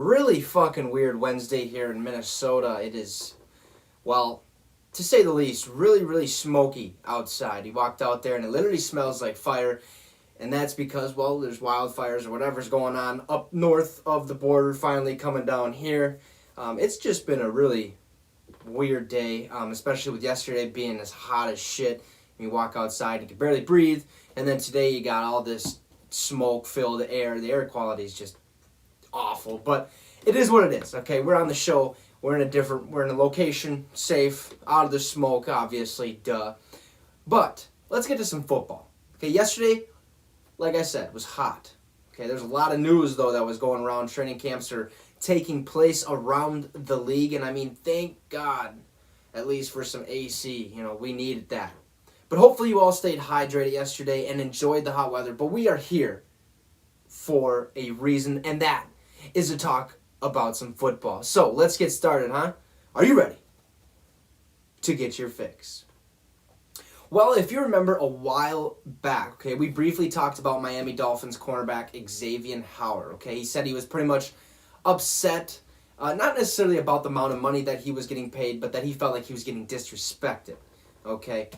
Really fucking weird Wednesday here in Minnesota. It is, well, to say the least, really, really smoky outside. You walked out there and it literally smells like fire. And that's because, well, there's wildfires or whatever's going on up north of the border finally coming down here. It's just been a really weird day, especially with yesterday being as hot as shit. You walk outside and you can barely breathe. And then today you got all this smoke-filled air. The air quality is just awful, but it is what it is. Okay, we're on the show. We're in a location, safe, out of the smoke, obviously, duh. But let's get to some football. Okay, yesterday, like I said, was hot. Okay, there's a lot of news though that was going around. Training camps are taking place around the league, and I mean, thank God, at least for some AC. You know, we needed that. But hopefully you all stayed hydrated yesterday and enjoyed the hot weather. But we are here for a reason, and that is to talk about some football. So let's get started, huh? Are you ready to get your fix? Well, if you remember a while back, okay, we briefly talked about Miami Dolphins cornerback Xavien Howard, okay? He said he was pretty much upset, not necessarily about the amount of money that he was getting paid, but that he felt like he was getting disrespected, okay?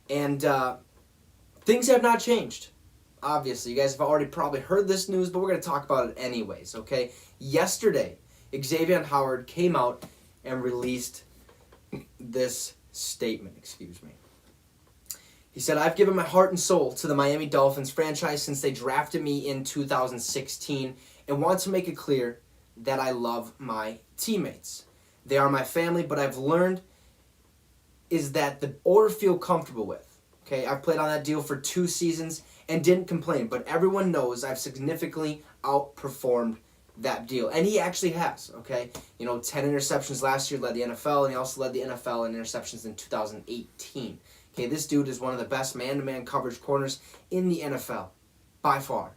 And things have not changed. Obviously, you guys have already probably heard this news, but we're going to talk about it anyways, okay? Yesterday, Xavien Howard came out and released this statement, He said, "I've given my heart and soul to the Miami Dolphins franchise since they drafted me in 2016 and want to make it clear that I love my teammates. They are my family, but I've learned is that the order feel comfortable with. Okay, I've played on that deal for 2 seasons and didn't complain, but everyone knows I've significantly outperformed that deal." And he actually has, okay? 10 interceptions last year, led the NFL, and he also led the NFL in interceptions in 2018. Okay, this dude is one of the best man-to-man coverage corners in the NFL, by far,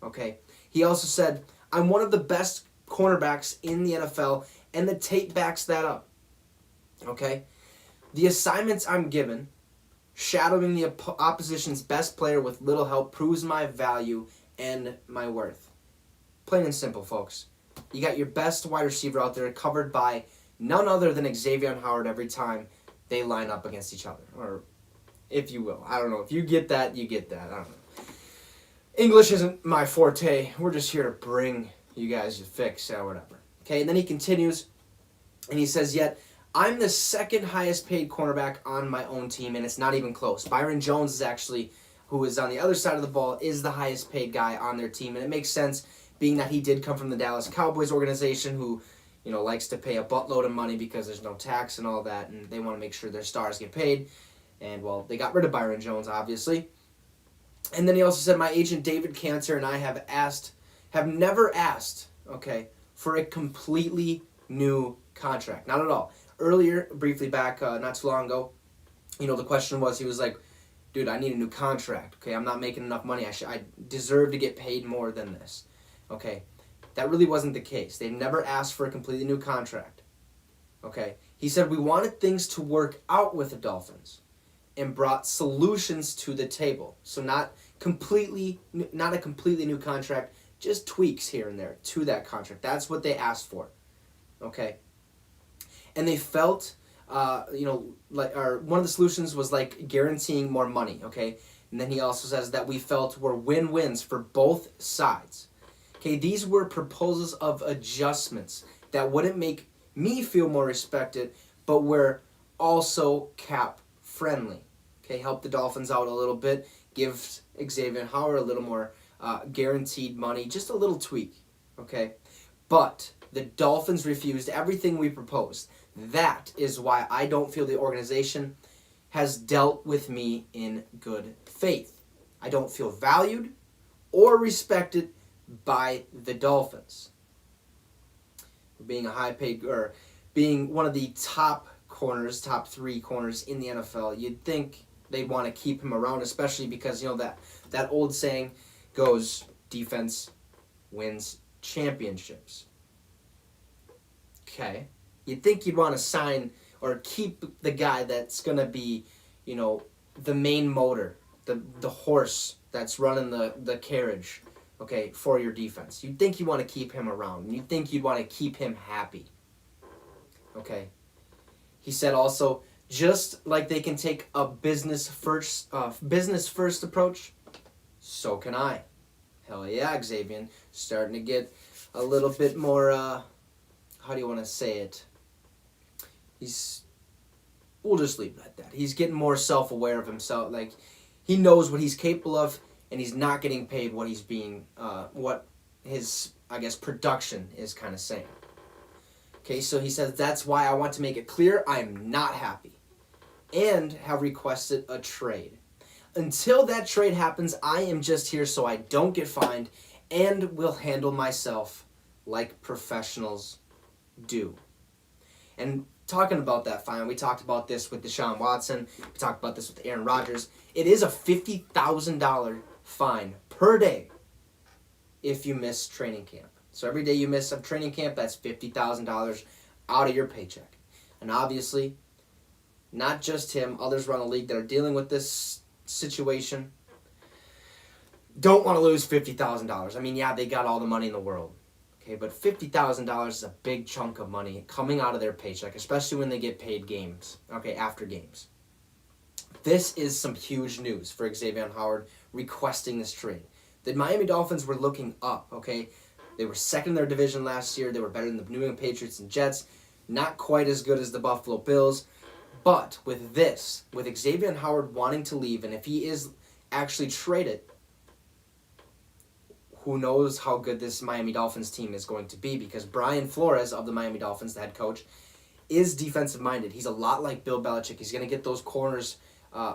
okay? He also said, "I'm one of the best cornerbacks in the NFL, and the tape backs that up," okay? "The assignments I'm given, shadowing the opposition's best player with little help, proves my value and my worth." Plain and simple, folks. You got your best wide receiver out there covered by none other than Xavien Howard every time they line up against each other. Or, if you will. I don't know. If you get that, you get that. I don't know. English isn't my forte. We're just here to bring you guys a fix or whatever. Okay, and then he continues, and he says, "Yet I'm the second highest paid cornerback on my own team, and it's not even close. Byron Jones is actually, who is on the other side of the ball, is the highest paid guy on their team." And it makes sense, being that he did come from the Dallas Cowboys organization, who, likes to pay a buttload of money because there's no tax and all that, and they want to make sure their stars get paid. And, well, they got rid of Byron Jones, obviously. And then he also said, "My agent David Cantor and I have never asked, okay, for a completely new contract. Not at all." Earlier, briefly back, not too long ago, the question was, he was like, "Dude, I need a new contract. Okay, I'm not making enough money. I deserve to get paid more than this." Okay, that really wasn't the case. They've never asked for a completely new contract. Okay, he said, "We wanted things to work out with the Dolphins and brought solutions to the table." So not a completely new contract, just tweaks here and there to that contract. That's what they asked for. Okay. And they felt, one of the solutions was like guaranteeing more money, okay? And then he also says that we felt were win-wins for both sides. Okay, these were proposals of adjustments that wouldn't make me feel more respected, but were also cap-friendly. Okay, help the Dolphins out a little bit, give Xavien Howard a little more guaranteed money, just a little tweak, okay? But the Dolphins refused everything we proposed. That is why I don't feel the organization has dealt with me in good faith. I don't feel valued or respected by the Dolphins. Being being one of the top 3 corners in the NFL, you'd think they'd want to keep him around, especially because, that old saying goes, defense wins championships. Okay. You'd think you'd want to sign or keep the guy that's going to be, the main motor, the horse that's running the carriage, okay, for your defense. You'd think you want to keep him around. You'd think you'd want to keep him happy. Okay. He said also, just like they can take a business first approach, so can I. Hell yeah, Xavien. Starting to get a little bit more, how do you want to say it? We'll just leave it at that. He's getting more self-aware of himself. Like, he knows what he's capable of, and he's not getting paid what he's being, what his, I guess, production is kind of saying. Okay, so he says, that's why I want to make it clear I'm not happy and have requested a trade. Until that trade happens, I am just here so I don't get fined and will handle myself like professionals do. And talking about that fine, we talked about this with Deshaun Watson. We talked about this with Aaron Rodgers. It is a $50,000 fine per day if you miss training camp. So every day you miss a training camp, that's $50,000 out of your paycheck. And obviously, not just him, others around the league that are dealing with this situation don't want to lose $50,000. I mean, yeah, they got all the money in the world. Okay, but $50,000 is a big chunk of money coming out of their paycheck, especially when they get paid games, okay, after games. This is some huge news for Xavien Howard requesting this trade. The Miami Dolphins were looking up, okay? They were second in their division last year. They were better than the New England Patriots and Jets. Not quite as good as the Buffalo Bills. But with this, with Xavien Howard wanting to leave, and if he is actually traded, who knows how good this Miami Dolphins team is going to be, because Brian Flores of the Miami Dolphins, the head coach, is defensive-minded. He's a lot like Bill Belichick. He's going to get those corners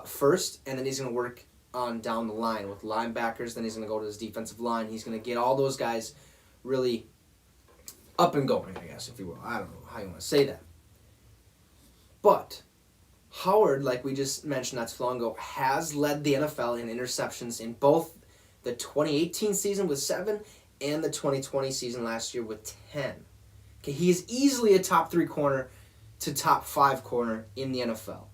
first, and then he's going to work on down the line with linebackers. Then he's going to go to his defensive line. He's going to get all those guys really up and going, I guess, if you will. I don't know how you want to say that. But Howard, like we just mentioned not too long ago, has led the NFL in interceptions in both the 2018 season with 7 and the 2020 season last year with 10. Okay, he is easily a top 3 corner to top 5 corner in the NFL.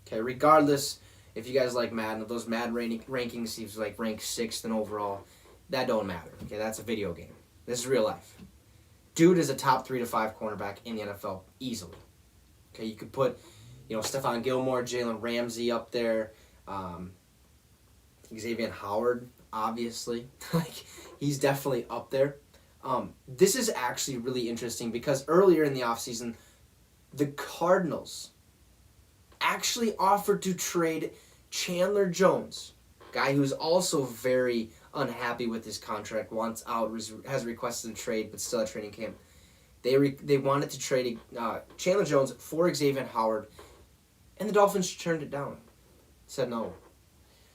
Okay, regardless if you guys like Madden, if those Madden rankings, he's like ranked 6th in overall. That don't matter. Okay, that's a video game. This is real life. Dude is a top 3 to 5 cornerback in the NFL easily. Okay, you could put, Stephon Gilmore, Jalen Ramsey up there, Xavien Howard, obviously. Like, he's definitely up there. This is actually really interesting because earlier in the offseason, the Cardinals actually offered to trade Chandler Jones, guy who's also very unhappy with his contract, wants out, has requested a trade, but still at training camp. They wanted to trade Chandler Jones for Xavien Howard, and the Dolphins turned it down. Said no.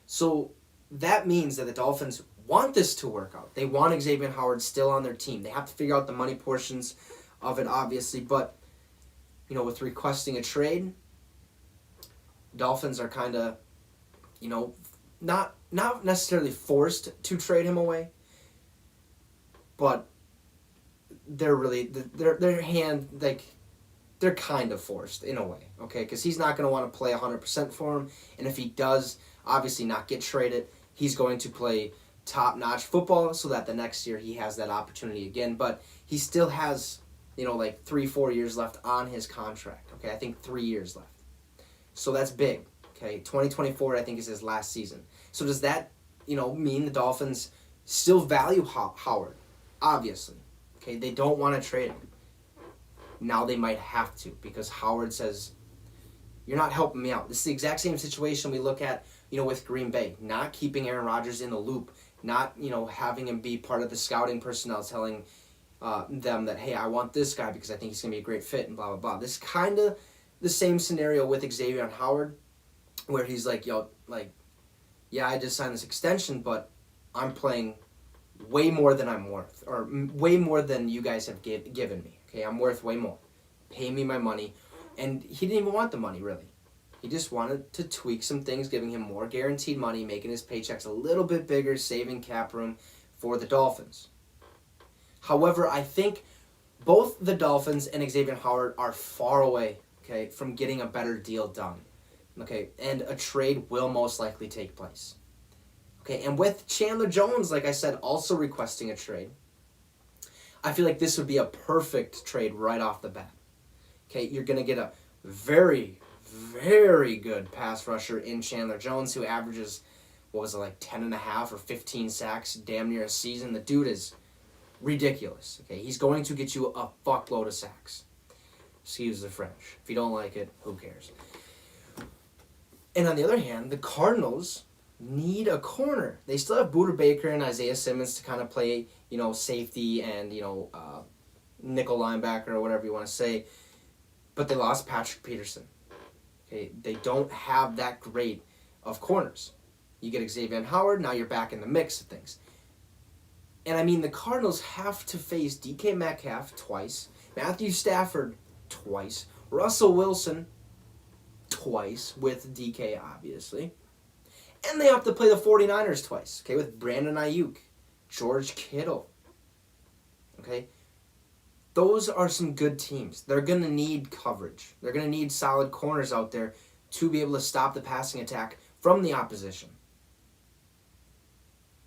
So that means that the Dolphins want this to work out. They want Xavien Howard still on their team. They have to figure out the money portions of it, obviously, but with requesting a trade, Dolphins are kind of, not necessarily forced to trade him away, but they're really they're kind of forced in a way, okay? Because he's not going to want to play 100% for him, and if he does, obviously not get traded, he's going to play top-notch football so that the next year he has that opportunity again. But he still has, 3-4 years left on his contract, okay? I think 3 years left. So that's big, okay? 2024, I think, is his last season. So does that, mean the Dolphins still value Howard? Obviously, okay? They don't want to trade him. Now they might have to because Howard says, you're not helping me out. This is the exact same situation we look at, with Green Bay. Not keeping Aaron Rodgers in the loop. Not, having him be part of the scouting personnel telling them that, hey, I want this guy because I think he's going to be a great fit and blah, blah, blah. This is kind of the same scenario with Xavien Howard where he's like, yeah, I just signed this extension, but I'm playing way more than I'm worth, or way more than you guys have given me. Okay, I'm worth way more. Pay me my money. And he didn't even want the money, really. He just wanted to tweak some things, giving him more guaranteed money, making his paychecks a little bit bigger, saving cap room for the Dolphins. However, I think both the Dolphins and Xavien Howard are far away, okay, from getting a better deal done. Okay, and a trade will most likely take place. Okay, and with Chandler Jones, like I said, also requesting a trade, I feel like this would be a perfect trade right off the bat. Okay, you're going to get a very, very good pass rusher in Chandler Jones, who averages, what was it, like 10 and a half or 15 sacks damn near a season. The dude is ridiculous. Okay, he's going to get you a fuckload of sacks. Excuse the French. If you don't like it, who cares? And on the other hand, the Cardinals need a corner. They still have Buda Baker and Isaiah Simmons to kind of play, safety and, nickel linebacker or whatever you want to say. But they lost Patrick Peterson. Okay, they don't have that great of corners. You get Xavien Howard, now you're back in the mix of things. And I mean, the Cardinals have to face DK Metcalf twice, Matthew Stafford twice, Russell Wilson twice, with DK obviously. And they have to play the 49ers twice, okay, with Brandon Ayuk, George Kittle. Okay? Those are some good teams. They're going to need coverage. They're going to need solid corners out there to be able to stop the passing attack from the opposition.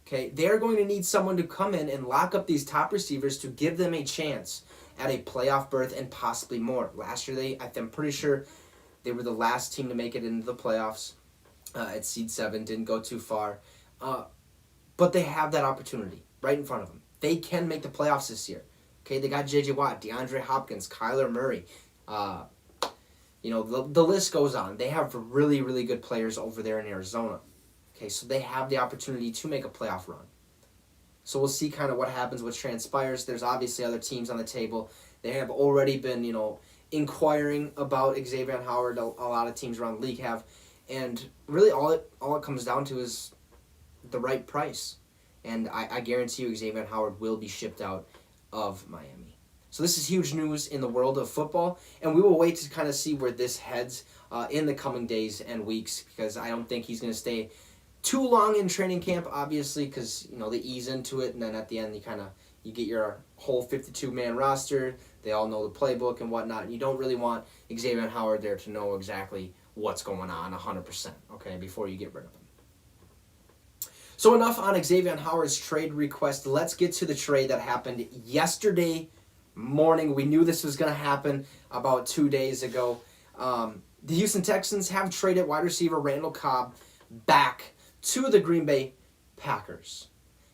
Okay? They're going to need someone to come in and lock up these top receivers to give them a chance at a playoff berth and possibly more. Last year, I'm pretty sure they were the last team to make it into the playoffs at seed 7. Didn't go too far. But they have that opportunity right in front of them. They can make the playoffs this year. Okay, they got J.J. Watt, DeAndre Hopkins, Kyler Murray. The list goes on. They have really, really good players over there in Arizona. Okay, so they have the opportunity to make a playoff run. So we'll see kind of what happens, what transpires. There's obviously other teams on the table. They have already been, inquiring about Xavien Howard. A lot of teams around the league have. And really all it comes down to is the right price. And I guarantee you Xavien Howard will be shipped out of Miami. So this is huge news in the world of football, and we will wait to kind of see where this heads in the coming days and weeks, because I don't think he's going to stay too long in training camp, obviously, because they ease into it, and then at the end you get your whole 52-man roster. They all know the playbook and whatnot, and you don't really want Xavien Howard there to know exactly what's going on 100%, okay, before you get rid of him. So enough on Xavien Howard's trade request. Let's get to the trade that happened yesterday morning. We knew this was going to happen about 2 days ago. The Houston Texans have traded wide receiver Randall Cobb back to the Green Bay Packers.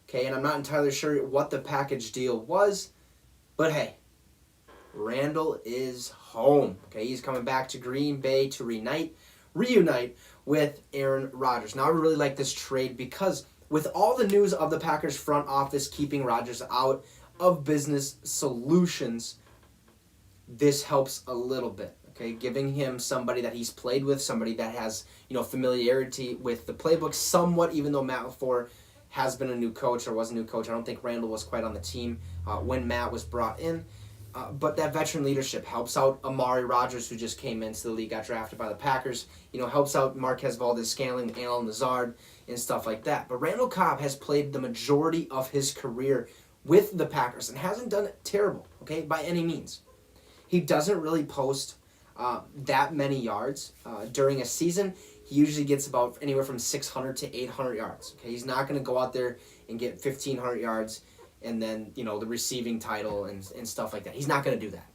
Okay, and I'm not entirely sure what the package deal was, but hey, Randall is home. Okay, he's coming back to Green Bay to reunite with Aaron Rodgers. Now, I really like this trade because with all the news of the Packers front office keeping Rodgers out of business solutions, this helps a little bit. Okay, giving him somebody that he's played with, somebody that has familiarity with the playbook somewhat, even though Matt LaFleur has been a new coach or was a new coach. I don't think Randall was quite on the team when Matt was brought in. But that veteran leadership helps out Amari Rodgers, who just came into the league, got drafted by the Packers. Helps out Marquez Valdez-Scantling, Allen Lazard, and stuff like that. But Randall Cobb has played the majority of his career with the Packers and hasn't done it terrible, okay, by any means. He doesn't really post that many yards during a season. He usually gets about anywhere from 600 to 800 yards. Okay, he's not going to go out there and get 1,500 yards and then, the receiving title and stuff like that. He's not going to do that.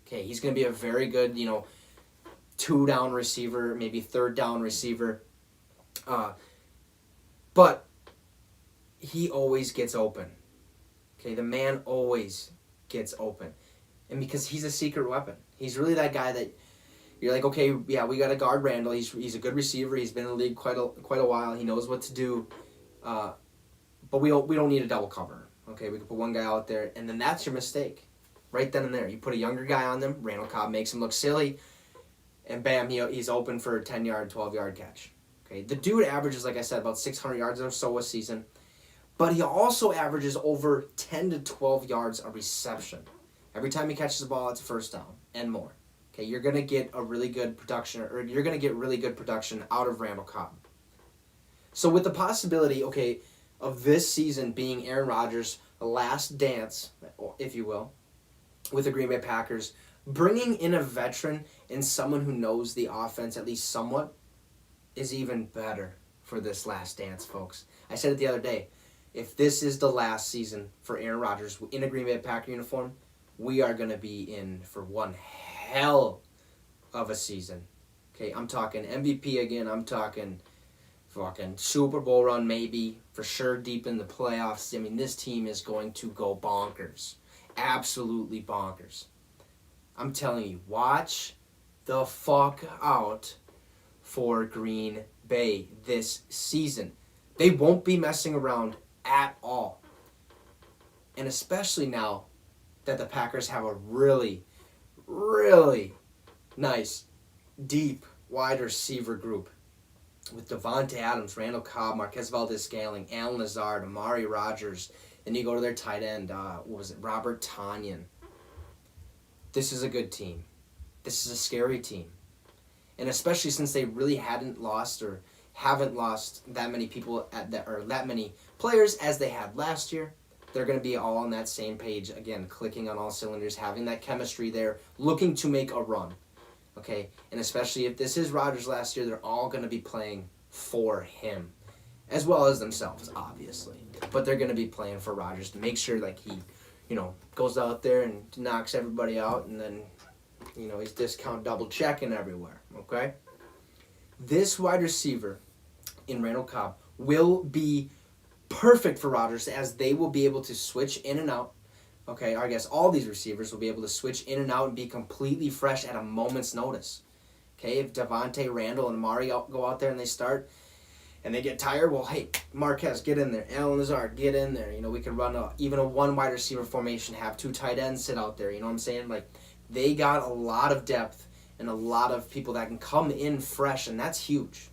Okay, he's going to be a very good, 2-down receiver, maybe 3rd-down receiver. But he always gets open. Okay, the man always gets open. And because he's a secret weapon. He's really that guy that you're like, okay, yeah, we got to guard Randall. He's a good receiver. He's been in the league quite a while. He knows what to do. But we don't need a double cover. Okay, we can put one guy out there, and then that's your mistake. Right then and there. You put a younger guy on them, Randall Cobb makes him look silly, and bam, he's open for a 10-yard, 12-yard catch. Okay, the dude averages, like I said, about 600 yards or so a season, but he also averages over 10 to 12 yards a reception. Every time he catches the ball, it's a first down and more. Okay, you're going to get a really good production, or you're going to get really good production out of Randall Cobb. So with the possibility, okay, of this season being Aaron Rodgers' last dance, if you will, with the Green Bay Packers, bringing in a veteran and someone who knows the offense at least somewhat is even better for this last dance, folks. I said it the other day. If this is the last season for Aaron Rodgers in a Green Bay Packer uniform, we are going to be in for one hell of a season. Okay, I'm talking MVP again. I'm talking fucking Super Bowl run maybe. For sure deep in the playoffs. I mean, this team is going to go bonkers. Absolutely bonkers. I'm telling you, watch the fuck out for Green Bay this season. They won't be messing around at all. And especially now that the Packers have a really, really nice, deep, wide receiver group with Devontae Adams, Randall Cobb, Marquez Valdes-Scantling, Allen Lazard, Amari Rodgers. Then you go to their tight end, Robert Tonyan. This is a good team. This is a scary team. And especially since they really haven't lost that many people that many players as they had last year, they're going to be all on that same page again, clicking on all cylinders, having that chemistry there, looking to make a run. Okay, and especially if this is Rodgers last year, they're all going to be playing for him, as well as themselves, obviously. But they're going to be playing for Rodgers to make sure like he, goes out there and knocks everybody out, and then, he's discount double checking everywhere. Okay, this wide receiver in Randall Cobb will be perfect for Rodgers, as they will be able to switch in and out. Okay, I guess all these receivers will be able to switch in and out and be completely fresh at a moment's notice. Okay, if Devontae, Randall, and Amari go out there and they start and they get tired, well, hey, Marquez, get in there. Allen Lazard, get in there. We can run even a one wide receiver formation, have two tight ends sit out there. You know what I'm saying? Like, they got a lot of depth and a lot of people that can come in fresh, and that's huge.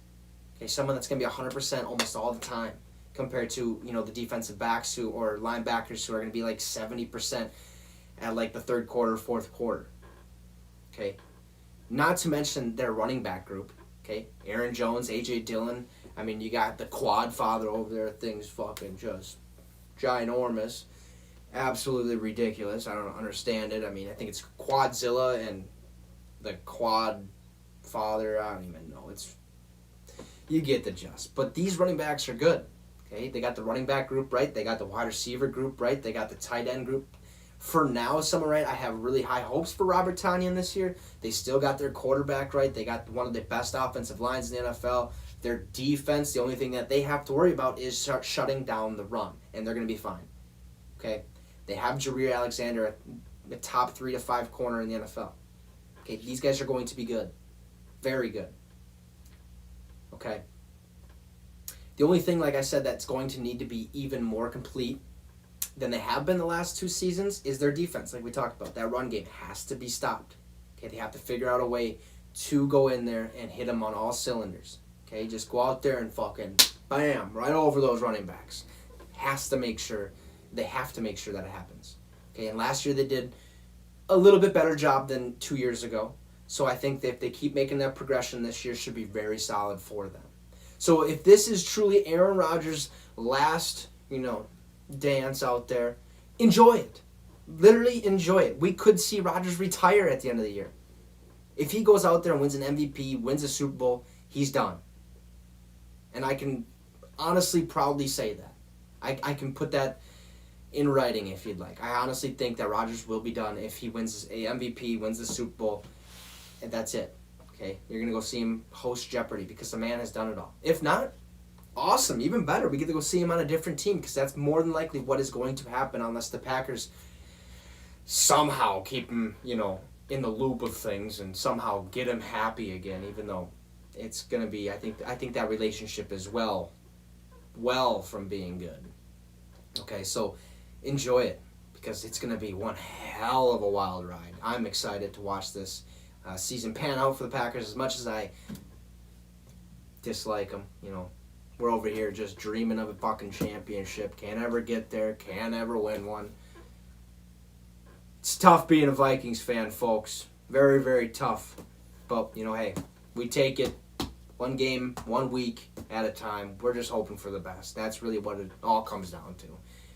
Okay, someone that's going to be 100% almost all the time, compared to, the defensive backs or linebackers who are going to be like 70% at like the third quarter, fourth quarter. Okay? Not to mention their running back group. Okay? Aaron Jones, A.J. Dillon. I mean, you got the quad father over there. Things fucking just ginormous. Absolutely ridiculous. I don't understand it. I mean, I think it's Quadzilla and the quad father. I don't even know. You get the gist. But these running backs are good. Okay, they got the running back group right. They got the wide receiver group right. They got the tight end group. For now, I have really high hopes for Robert Tonyan this year. They still got their quarterback right. They got one of the best offensive lines in the NFL. Their defense, the only thing that they have to worry about is shutting down the run, and they're going to be fine. Okay, they have Jareer Alexander at the top 3 to 5 corner in the NFL. Okay, these guys are going to be good, very good. Okay. The only thing, like I said, that's going to need to be even more complete than they have been the last 2 seasons is their defense, like we talked about. That run game has to be stopped. Okay, they have to figure out a way to go in there and hit them on all cylinders. Okay, just go out there and fucking bam, right over those running backs. They have to make sure that it happens. Okay, and last year they did a little bit better job than 2 years ago. So I think that if they keep making that progression, this year should be very solid for them. So if this is truly Aaron Rodgers' last, dance out there, enjoy it. Literally enjoy it. We could see Rodgers retire at the end of the year. If he goes out there and wins an MVP, wins a Super Bowl, he's done. And I can honestly proudly say that. I can put that in writing if you'd like. I honestly think that Rodgers will be done if he wins a MVP, wins the Super Bowl, and that's it. Okay, you're going to go see him host Jeopardy because the man has done it all. If not, awesome, even better. We get to go see him on a different team because that's more than likely what is going to happen unless the Packers somehow keep him, in the loop of things and somehow get him happy again, even though it's going to be, I think that relationship is well from being good. Okay, so enjoy it because it's going to be one hell of a wild ride. I'm excited to watch this season pan out for the Packers. As much as I dislike them, we're over here just dreaming of a fucking championship. Can't ever get there. Can't ever win one. It's tough being a Vikings fan, folks. Very, very tough. But, hey, we take it one game, 1 week at a time. We're just hoping for the best. That's really what it all comes down to.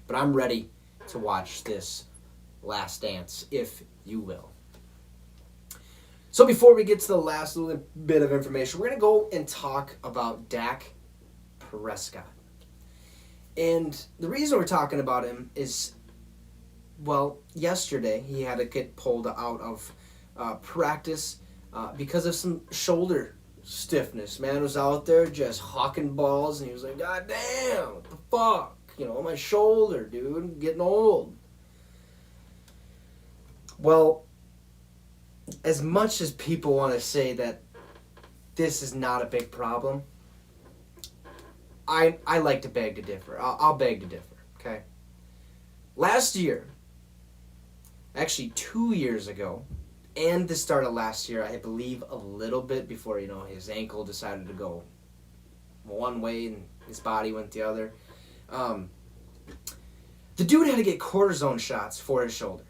But I'm ready to watch this last dance, if you will. So before we get to the last little bit of information, we're going to go and talk about Dak Prescott. And the reason we're talking about him is, well, yesterday he had to get pulled out of practice because of some shoulder stiffness. Man was out there just hawking balls, and he was like, God damn, what the fuck? My shoulder, dude, I'm getting old. Well, as much as people want to say that this is not a big problem, I like to beg to differ. I'll beg to differ, okay? Last year, actually 2 years ago, and the start of last year, I believe a little bit before, his ankle decided to go one way and his body went the other. The dude had to get cortisone shots for his shoulder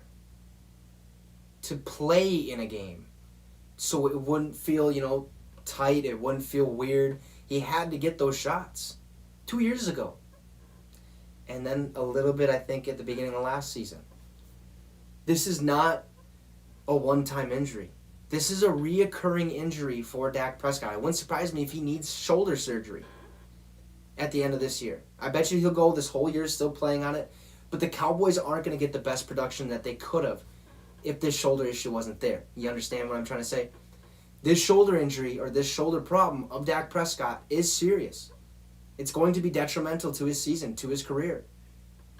to play in a game, so it wouldn't feel, tight, it wouldn't feel weird. He had to get those shots 2 years ago. And then a little bit, I think, at the beginning of last season. This is not a one-time injury. This is a reoccurring injury for Dak Prescott. It wouldn't surprise me if he needs shoulder surgery at the end of this year. I bet you he'll go this whole year still playing on it, but the Cowboys aren't going to get the best production that they could have if this shoulder issue wasn't there. You understand what I'm trying to say? This shoulder injury or this shoulder problem of Dak Prescott is serious. It's going to be detrimental to his season, to his career,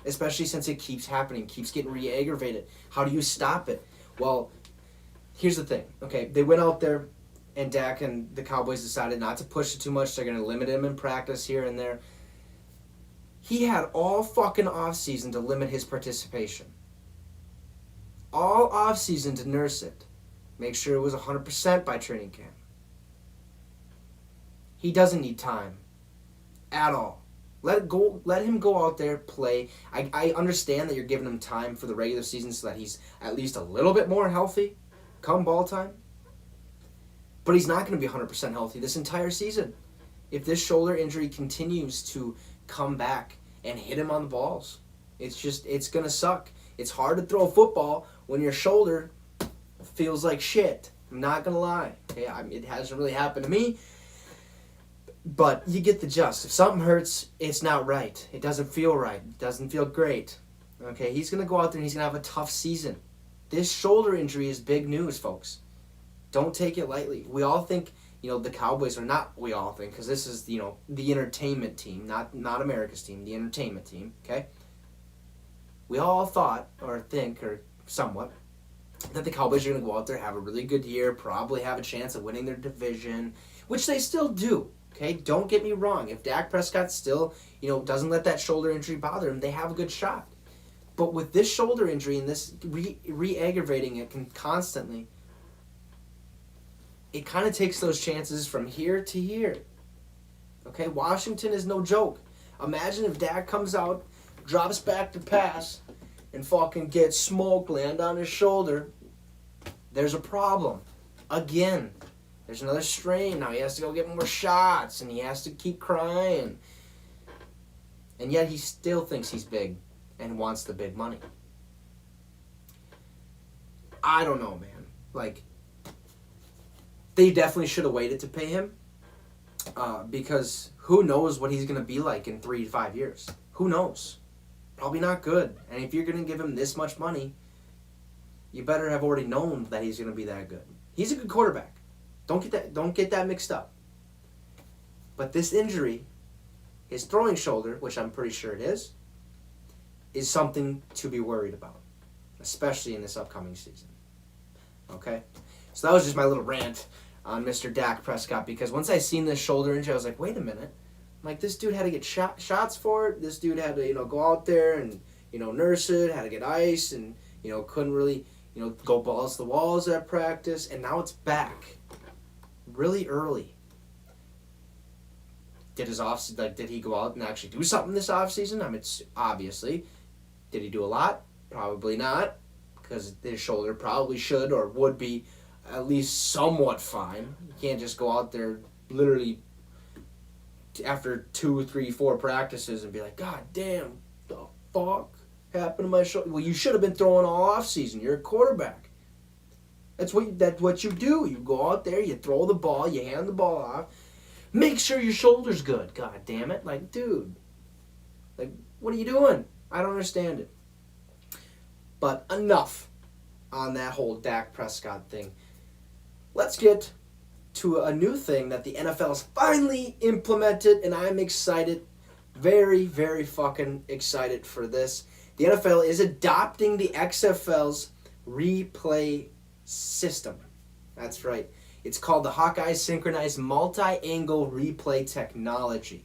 especially since it keeps happening, keeps getting re-aggravated. How do you stop it? Well, here's the thing. Okay, they went out there, and Dak and the Cowboys decided not to push it too much. They're going to limit him in practice here and there. He had all fucking offseason to limit his participation. All offseason to nurse it. Make sure it was 100% by training camp. He doesn't need time at all. Let him go out there, play. I understand that you're giving him time for the regular season so that he's at least a little bit more healthy come ball time. But he's not going to be 100% healthy this entire season. If this shoulder injury continues to come back and hit him on the balls, it's going to suck. It's hard to throw a football when your shoulder feels like shit. I'm not going to lie. Okay, it hasn't really happened to me. But you get the gist. If something hurts, it's not right. It doesn't feel right. It doesn't feel great. Okay, he's going to go out there and he's going to have a tough season. This shoulder injury is big news, folks. Don't take it lightly. We all think, the Cowboys are not, we all think, because this is, the entertainment team, not America's team, the entertainment team, okay? We all thought, or think, or somewhat, that the Cowboys are going to go out there, have a really good year, probably have a chance of winning their division, which they still do. Okay, don't get me wrong. If Dak Prescott still, doesn't let that shoulder injury bother him, they have a good shot. But with this shoulder injury and this re-aggravating it constantly, it kind of takes those chances from here to here. Okay, Washington is no joke. Imagine if Dak comes out, drops back to pass, and fucking gets smoked, land on his shoulder. There's a problem. Again. There's another strain. Now he has to go get more shots, and he has to keep crying. And yet he still thinks he's big and wants the big money. I don't know, man. They definitely should have waited to pay him because who knows what he's going to be like in 3 to 5 years. Who knows? Probably not good. And if you're going to give him this much money, you better have already known that he's going to be that good. He's a good quarterback. Don't get that mixed up. But this injury, his throwing shoulder, which I'm pretty sure it is something to be worried about, especially in this upcoming season. Okay? So that was just my little rant on Mr. Dak Prescott, because once I seen this shoulder injury, I was like, wait a minute. This dude had to get shots for it. This dude had to, go out there and, nurse it, had to get ice, and, couldn't really, go balls to the walls at practice, and now it's back. Really early. Did he go out and actually do something this offseason? Obviously. Did he do a lot? Probably not, because his shoulder probably should or would be at least somewhat fine. You can't just go out there literally after 2, 3, 4 practices and be like, God damn, the fuck happened to my shoulder? Well, you should have been throwing all offseason. You're a quarterback. That's what you do. You go out there, you throw the ball, you hand the ball off. Make sure your shoulder's good. God damn it. Like, dude. Like, what are you doing? I don't understand it. But enough on that whole Dak Prescott thing. Let's get to a new thing that the NFL has finally implemented, and I'm excited. Very, very fucking excited for this. The NFL is adopting the XFL's replay system. That's right. It's called the Hawkeye Synchronized Multi-Angle Replay Technology.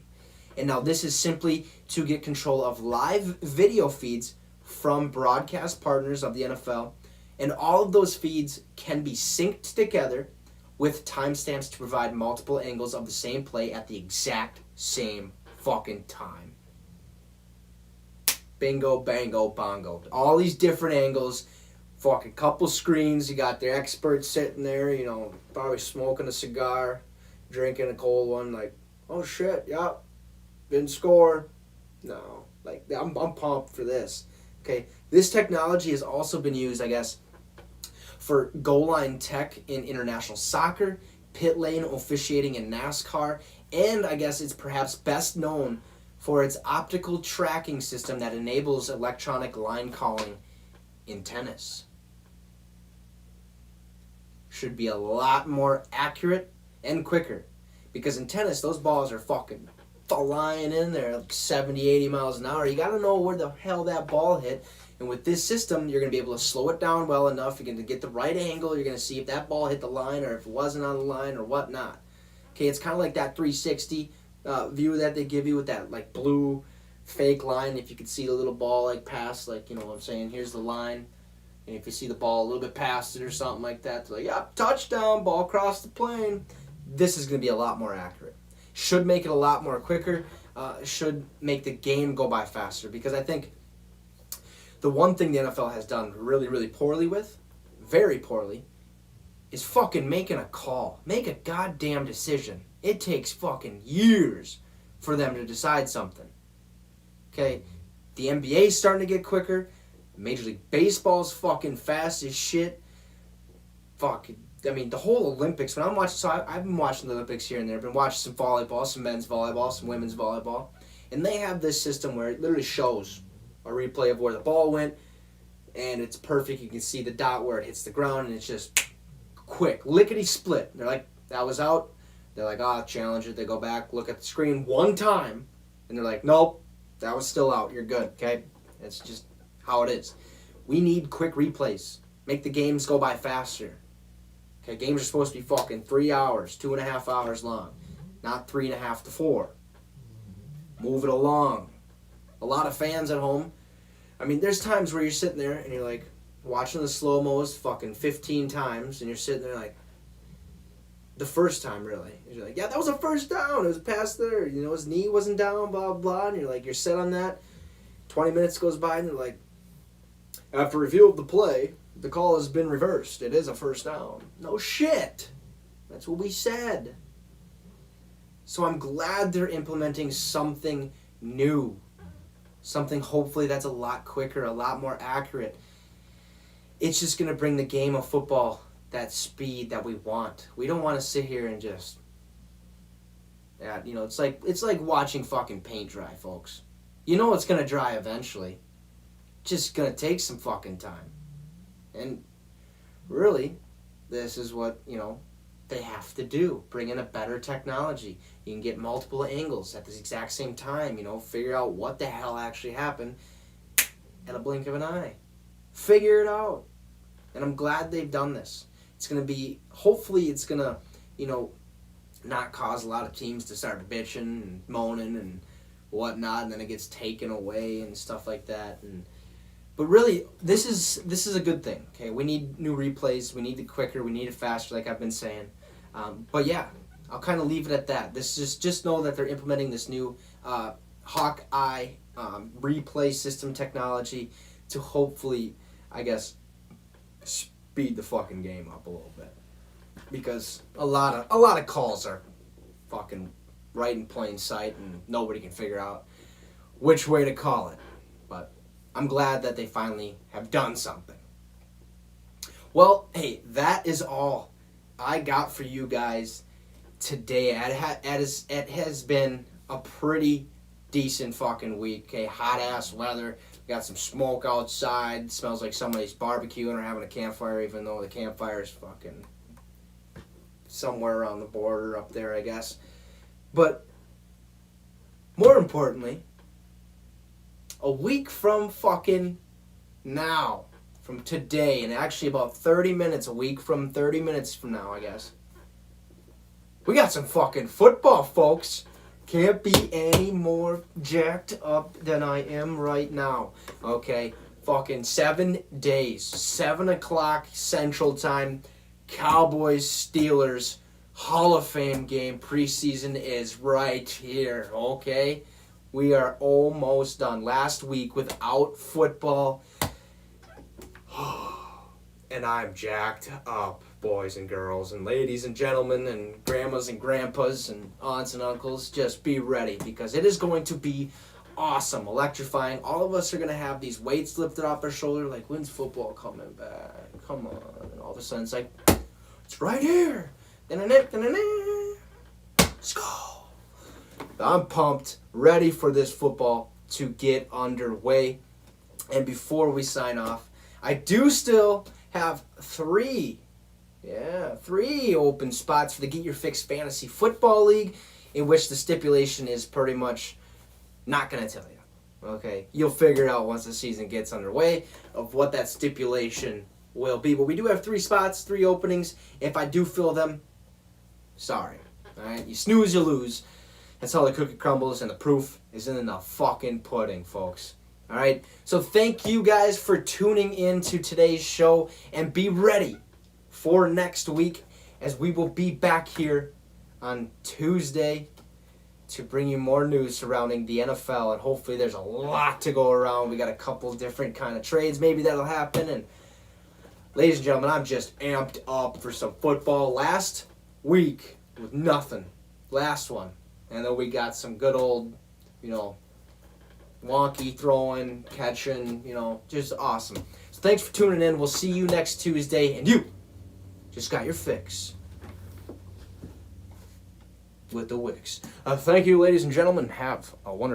And now this is simply to get control of live video feeds from broadcast partners of the NFL. And all of those feeds can be synced together with timestamps to provide multiple angles of the same play at the exact same fucking time. Bingo, bango, bongo. All these different angles. Fucking couple screens. You got their experts sitting there, you know, probably smoking a cigar, drinking a cold one. Like, oh shit, yep, didn't score. No, like I'm pumped for this. Okay, this technology has also been used, I guess, for goal line tech in international soccer, pit lane officiating in NASCAR, and I guess it's perhaps best known for its optical tracking system that enables electronic line calling in tennis. Should be a lot more accurate and quicker, because in tennis those balls are fucking flying in there like 70, 80 miles an hour. You got to know where the hell that ball hit. And with this system, you're going to be able to slow it down well enough. You're going to get the right angle. You're going to see if that ball hit the line or if it wasn't on the line or whatnot. Okay, it's kind of like that 360 view that they give you with that like blue fake line. If you could see the little ball like pass, like, you know what I'm saying, here's the line. And if you see the ball a little bit past it or something like that, it's like, yep, touchdown, ball across the plane. This is going to be a lot more accurate. Should make it a lot more quicker. Should make the game go by faster. Because I think the one thing the NFL has done really, really poorly with, very poorly, is fucking making a call. Make a goddamn decision. It takes fucking years for them to decide something. Okay? The NBA's starting to get quicker. Major League Baseball's fucking fast as shit. Fucking, I mean, the whole Olympics, when I'm watching, so I've been watching the Olympics here and there. I've been watching some volleyball, some men's volleyball, some women's volleyball. And they have this system where it literally shows a replay of where the ball went, and it's perfect. You can see the dot where it hits the ground, and it's just quick, lickety split. They're like, that was out. They're like, challenge it. They go back, look at the screen one time, and they're like, nope, that was still out. You're good, okay? It's just how it is. We need quick replays. Make the games go by faster. Okay, games are supposed to be fucking 3 hours, 2.5 hours long, not 3.5 to 4. Move it along. A lot of fans at home, I mean, there's times where you're sitting there and you're like watching the slow-mos fucking 15 times, and you're sitting there like, the first time really. You're like, yeah, that was a first down. It was past there. You know, his knee wasn't down, blah, blah. And you're like, you're set on that. 20 minutes goes by and they're like, after review of the play, the call has been reversed. It is a first down. No shit. That's what we said. So I'm glad they're implementing something new. Something hopefully that's a lot quicker, a lot more accurate. It's just going to bring the game of football that speed that we want. We don't want to sit here and just, you know, it's like watching fucking paint dry, folks. You know it's going to dry eventually. Just going to take some fucking time. And really, this is what, you know, they have to do. Bring in a better technology. You can get multiple angles at the exact same time, you know, figure out what the hell actually happened at a blink of an eye. Figure it out. And I'm glad they've done this. It's going to be, hopefully it's going to, you know, not cause a lot of teams to start bitching and moaning and whatnot, and then it gets taken away and stuff like that. But really, this is a good thing. Okay, we need new replays. We need it quicker. We need it faster, like I've been saying. But yeah, I'll kind of leave it at that. This is just know that they're implementing this new Hawkeye replay system technology to hopefully, I guess, speed the fucking game up a little bit, because a lot of calls are fucking right in plain sight and nobody can figure out which way to call it. But I'm glad that they finally have done something. Well, hey, that is all I got for you guys today. It has been a pretty decent fucking week. Okay, hot ass weather. Got some smoke outside. Smells like somebody's barbecuing or having a campfire, even though the campfire is fucking somewhere around the border up there, I guess. But more importantly, a week from fucking now, from today, and actually about 30 minutes, a week from 30 minutes from now, I guess, we got some fucking football, folks. Can't be any more jacked up than I am right now. Okay, fucking 7 days, 7 o'clock Central Time, Cowboys, Steelers, Hall of Fame game, preseason is right here, okay? We are almost done. Last week without football, and I'm jacked up, boys and girls and ladies and gentlemen and grandmas and grandpas and aunts and uncles. Just be ready because it is going to be awesome, electrifying. All of us are going to have these weights lifted off our shoulder like, when's football coming back? Come on. And all of a sudden it's like, it's right here. Let's go. I'm pumped, ready for this football to get underway. And before we sign off, I do still have three open spots for the Get Your Fix Fantasy Football League, in which the stipulation is pretty much not going to tell you. Okay, you'll figure it out once the season gets underway of what that stipulation will be. But we do have 3 spots, 3 openings. If I do fill them, sorry. All right, you snooze, you lose. That's how the cookie crumbles, and the proof is in the fucking pudding, folks. All right, so thank you guys for tuning in to today's show, and be ready for next week as we will be back here on Tuesday to bring you more news surrounding the NFL, and hopefully there's a lot to go around. We got a couple different kind of trades maybe that'll happen, and ladies and gentlemen, I'm just amped up for some football. Last week with nothing. Last one. And then we got some good old, wonky throwing, catching, just awesome. So thanks for tuning in. We'll see you next Tuesday. And you just got your fix with the Wicks. Thank you, ladies and gentlemen. Have a wonderful